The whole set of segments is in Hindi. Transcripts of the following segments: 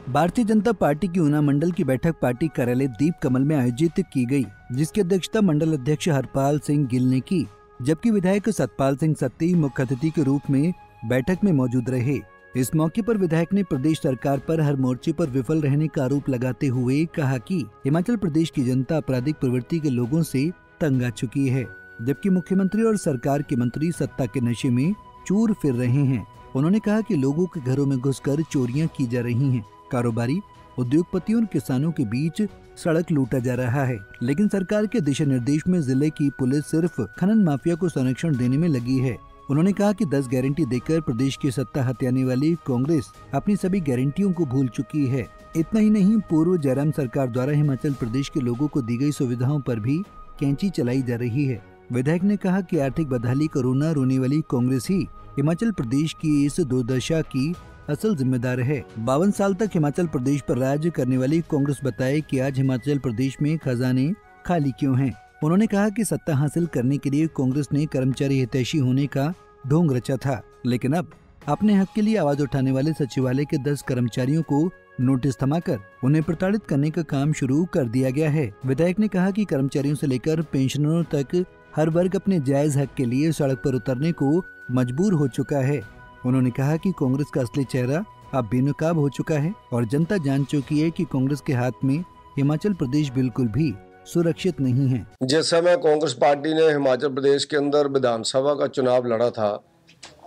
भारतीय जनता पार्टी की ऊना मंडल की बैठक पार्टी कार्यालय दीप कमल में आयोजित की गई, जिसकी अध्यक्षता मंडल अध्यक्ष हरपाल सिंह गिल ने की, जबकि विधायक सतपाल सिंह सत्ती मुख्य अतिथि के रूप में बैठक में मौजूद रहे। इस मौके पर विधायक ने प्रदेश सरकार पर हर मोर्चे पर विफल रहने का आरोप लगाते हुए कहा कि हिमाचल प्रदेश की जनता आपराधिक प्रवृत्ति के लोगों से तंग आ चुकी है, जबकि मुख्यमंत्री और सरकार के मंत्री सत्ता के नशे में चूर फिर रहे हैं। उन्होंने कहा कि लोगों के घरों में घुसकर चोरियां की जा रही हैं, कारोबारी, उद्योगपतियों और किसानों के बीच सड़क लूटा जा रहा है, लेकिन सरकार के दिशा निर्देश में जिले की पुलिस सिर्फ खनन माफिया को संरक्षण देने में लगी है। उन्होंने कहा कि 10 गारंटी देकर प्रदेश की सत्ता हथियाने वाली कांग्रेस अपनी सभी गारंटियों को भूल चुकी है। इतना ही नहीं, पूर्व जयराम सरकार द्वारा हिमाचल प्रदेश के लोगों को दी गई सुविधाओं पर भी कैंची चलाई जा रही है। विधायक ने कहा कि आर्थिक बदहाली को रोने वाली कांग्रेस ही हिमाचल प्रदेश की इस दुर्दशा की असल जिम्मेदार है। 52 साल तक हिमाचल प्रदेश पर राज करने वाली कांग्रेस बताए कि आज हिमाचल प्रदेश में खजाने खाली क्यों हैं। उन्होंने कहा कि सत्ता हासिल करने के लिए कांग्रेस ने कर्मचारी हितैषी होने का ढोंग रचा था, लेकिन अब अपने हक के लिए आवाज उठाने वाले सचिवालय के 10 कर्मचारियों को नोटिस थमाकर उन्हें प्रताड़ित करने का काम शुरू कर दिया गया है। विधायक ने कहा कि कर्मचारियों से लेकर पेंशनरों तक हर वर्ग अपने जायज हक के लिए सड़क पर उतरने को मजबूर हो चुका है। उन्होंने कहा कि कांग्रेस का असली चेहरा अब बेनकाब हो चुका है और जनता जान चुकी है कि कांग्रेस के हाथ में हिमाचल प्रदेश बिल्कुल भी सुरक्षित नहीं है। जिस समय कांग्रेस पार्टी ने हिमाचल प्रदेश के अंदर विधानसभा का चुनाव लड़ा था,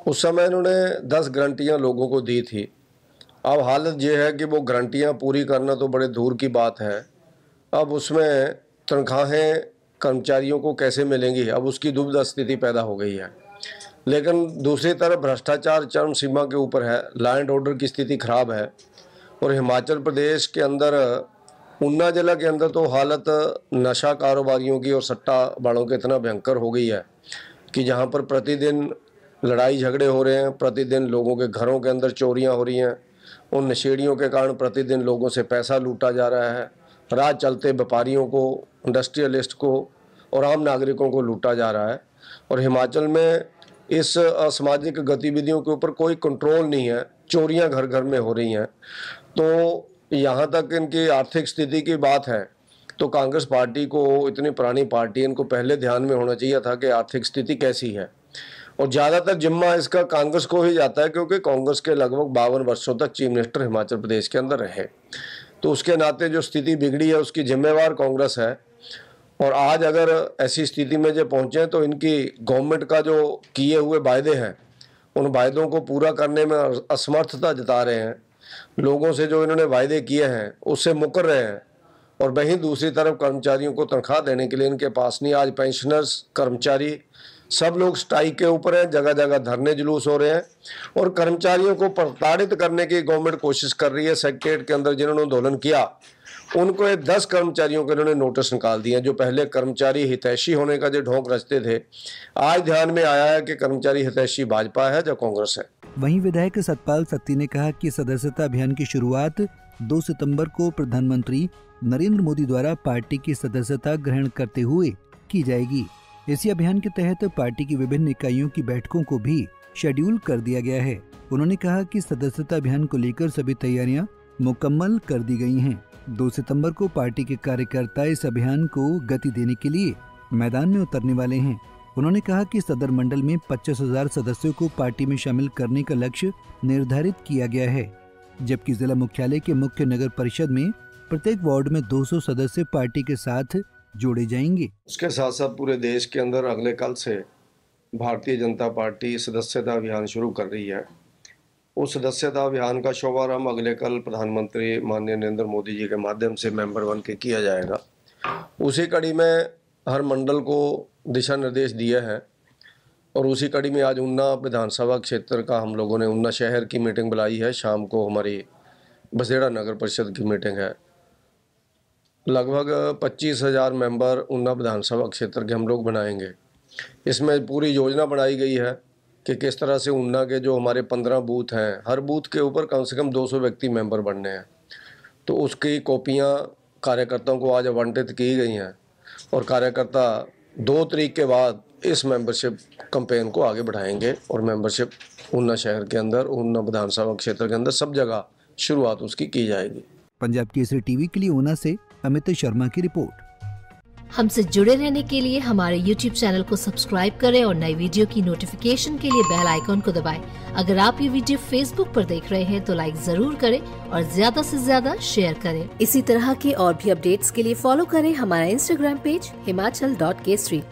उस समय इन्होंने 10 गारंटियां लोगों को दी थी। अब हालत ये है कि वो गारंटियां पूरी करना तो बड़े दूर की बात है, अब उसमें तनख्वाहें कर्मचारियों को कैसे मिलेंगी, अब उसकी दुविधा स्थिति पैदा हो गई है। लेकिन दूसरी तरफ भ्रष्टाचार चरम सीमा के ऊपर है, लॉ एंड ऑर्डर की स्थिति खराब है और हिमाचल प्रदेश के अंदर ऊना जिला के अंदर तो हालत नशा कारोबारियों की और सट्टा बाड़ों की इतना भयंकर हो गई है कि जहां पर प्रतिदिन लड़ाई झगड़े हो रहे हैं, प्रतिदिन लोगों के घरों के अंदर चोरियां हो रही हैं, उन नशेड़ियों के कारण प्रतिदिन लोगों से पैसा लूटा जा रहा है, राह चलते व्यापारियों को, इंडस्ट्रियलिस्ट को और आम नागरिकों को लूटा जा रहा है। और हिमाचल में इस असामाजिक गतिविधियों के ऊपर कोई कंट्रोल नहीं है, चोरियां घर घर में हो रही हैं। तो यहाँ तक इनकी आर्थिक स्थिति की बात है तो कांग्रेस पार्टी को, इतनी पुरानी पार्टी, इनको पहले ध्यान में होना चाहिए था कि आर्थिक स्थिति कैसी है। और ज़्यादातर जिम्मा इसका कांग्रेस को ही जाता है, क्योंकि कांग्रेस के लगभग 52 वर्षों तक चीफ मिनिस्टर हिमाचल प्रदेश के अंदर रहे। तो उसके नाते जो स्थिति बिगड़ी है उसकी जिम्मेवार कांग्रेस है। और आज अगर ऐसी स्थिति में जो पहुँचे तो इनकी गवर्नमेंट का जो किए हुए वायदे हैं, उन वायदों को पूरा करने में असमर्थता जता रहे हैं। लोगों से जो इन्होंने वायदे किए हैं उससे मुकर रहे हैं। और वहीं दूसरी तरफ कर्मचारियों को तनख्वाह देने के लिए इनके पास नहीं। आज पेंशनर्स, कर्मचारी सब लोग स्ट्राइक के ऊपर हैं, जगह जगह धरने जुलूस हो रहे हैं और कर्मचारियों को प्रताड़ित करने की गवर्नमेंट कोशिश कर रही है। सेक्रेटेरिएट के अंदर जिन्होंने आंदोलन किया उनको 10 कर्मचारियों के इन्होंने नोटिस निकाल दिए, जो पहले कर्मचारी हितैषी होने का जो ढोंग रचते थे। आज ध्यान में आया है कि कर्मचारी हितैषी भाजपा है जो कांग्रेस है। वहीं विधायक सतपाल सत्ती ने कहा कि सदस्यता अभियान की शुरुआत 2 सितंबर को प्रधानमंत्री नरेंद्र मोदी द्वारा पार्टी की सदस्यता ग्रहण करते हुए की जाएगी। इसी अभियान के तहत पार्टी की विभिन्न इकाइयों की बैठकों को भी शेड्यूल कर दिया गया है। उन्होंने कहा कि सदस्यता अभियान को लेकर सभी तैयारियां मुकम्मल कर दी गई हैं। 2 सितंबर को पार्टी के कार्यकर्ता इस अभियान को गति देने के लिए मैदान में उतरने वाले हैं। उन्होंने कहा कि सदर मंडल में 25,000 सदस्यों को पार्टी में शामिल करने का लक्ष्य निर्धारित किया गया है, जबकि जिला मुख्यालय के मुख्य नगर परिषद में प्रत्येक वार्ड में 200 सदस्य पार्टी के साथ जोड़े जाएंगे। उसके साथ साथ पूरे देश के अंदर अगले कल से भारतीय जनता पार्टी सदस्यता अभियान शुरू कर रही है। उस सदस्यता अभियान का शुभारंभ अगले कल प्रधानमंत्री माननीय नरेंद्र मोदी जी के माध्यम से मेंबर बन के किया जाएगा। उसी कड़ी में हर मंडल को दिशा निर्देश दिए हैं और उसी कड़ी में आज ऊना विधानसभा क्षेत्र का हम लोगों ने ऊना शहर की मीटिंग बुलाई है। शाम को हमारी बसेड़ा नगर परिषद की मीटिंग है। लगभग 25,000 मेंबर ऊना विधानसभा क्षेत्र के हम लोग बनाएंगे। इसमें पूरी योजना बनाई गई है कि किस तरह से ऊना के जो हमारे 15 बूथ हैं, हर बूथ के ऊपर कम से कम 200 व्यक्ति मेंबर बनने हैं। तो उसकी कॉपियां कार्यकर्ताओं को आज आवंटित की गई हैं और कार्यकर्ता 2 तारीख के बाद इस मेंबरशिप कैंपेन को आगे बढ़ाएंगे और मेंबरशिप ऊना शहर के अंदर, ऊना विधानसभा क्षेत्र के अंदर सब जगह शुरुआत उसकी की जाएगी। पंजाब केसरी टीवी के लिए ऊना से अमित शर्मा की रिपोर्ट। हमसे जुड़े रहने के लिए हमारे YouTube चैनल को सब्सक्राइब करें और नई वीडियो की नोटिफिकेशन के लिए बेल आइकॉन को दबाएं। अगर आप ये वीडियो Facebook पर देख रहे हैं तो लाइक जरूर करें और ज्यादा से ज्यादा शेयर करें। इसी तरह के और भी अपडेट्स के लिए फॉलो करें हमारा Instagram पेज himachal.kesri।